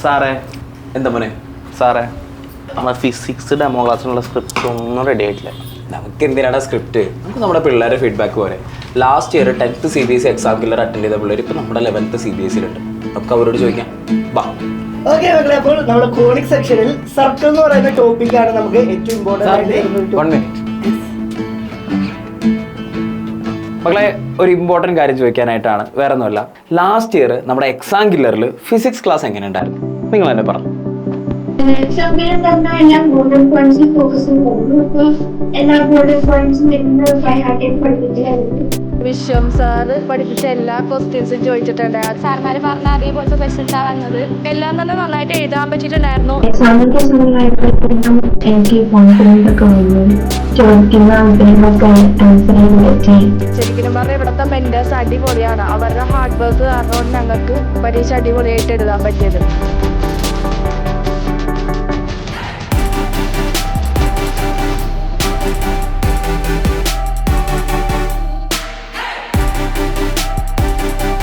സാറേ എന്താ മോനെ? സാറേ നമ്മുടെ ഫിസിക്സ് ഡെമോ ക്ലാസ്സിനുള്ള സ്ക്രിപ്റ്റ് ഒന്നും റെഡി ആയിട്ടില്ല. നമുക്ക് എന്തിനാണ് സ്ക്രിപ്റ്റ്? നമുക്ക് നമ്മുടെ പിള്ളേരെ ഫീഡ്ബാക്ക് പോലെ. Last year 10th CBSE exam killer attend ചെയ്ത പിള്ളേർ ഇപ്പോൾ നമ്മുടെ 11th CBSEയിലുണ്ട്. നമുക്ക് അവരോട് ചോദിക്കാം, വാ. ഓക്കെ മക്കളെ, അപ്പോൾ നമ്മുടെ ക്രോണിക് സെക്ഷനിൽ സർക്കിൾ എന്ന് പറയുന്ന ടോപ്പിക്കാണ് നമുക്ക് ഏറ്റവും ഇമ്പോർട്ടൻ്റ്. മക്കളെ, ഒരു ഇമ്പോർട്ടൻറ്റ് കാര്യം ചോദിക്കാനായിട്ടാണ്. വേറെ ഒന്നുമല്ല, ലാസ്റ്റ് ഇയർ നമ്മുടെ എക്സാം കില്ലറിൽ ഫിസിക്സ് ക്ലാസ് എങ്ങനെ ഉണ്ടായിരുന്നു? നിങ്ങൾ തന്നെ പറഞ്ഞു. എല്ലാ ഗോൾഡൻ പോയിന്റ്സിൽ ഫോക്കസ് ചെയ്യുന്നു. എല്ലാ ഗോൾഡൻ പോയിന്റ്സും പഠിപ്പിച്ചിട്ടുണ്ട്. വിശ്വം സാറ് പഠിപ്പിച്ച എല്ലാ ക്വസ്റ്റ്യൻസും ചോദിച്ചിട്ടുണ്ട്. സാർമാര് പറഞ്ഞ അതേപോലത്തെ ക്വസ്റ്റ്യൻസാണ് വന്നത്. എല്ലാം തന്നെ നന്നായിട്ട് എഴുതാൻ പറ്റിയിട്ടുണ്ടായിരുന്നു. എക്സാമിന്റെ സമയമായപ്പോഴത്തേക്കും എനിക്ക് കോൺഫിഡൻസ് ഒക്കെ വന്നു. ചോദിക്കുന്ന ആൾക്കാരൊക്കെ ആൻസർ പറ്റി. ശരിക്കും പറഞ്ഞാൽ ഇവിടുത്തെ മെന്റേഴ്സ് അടിപൊളിയാണ്. അവരുടെ ഹാർഡ് വർക്ക് കാരണം ഞങ്ങൾക്ക് പരീക്ഷ അടിപൊളിയായിട്ട് എഴുതാൻ പറ്റിയത്.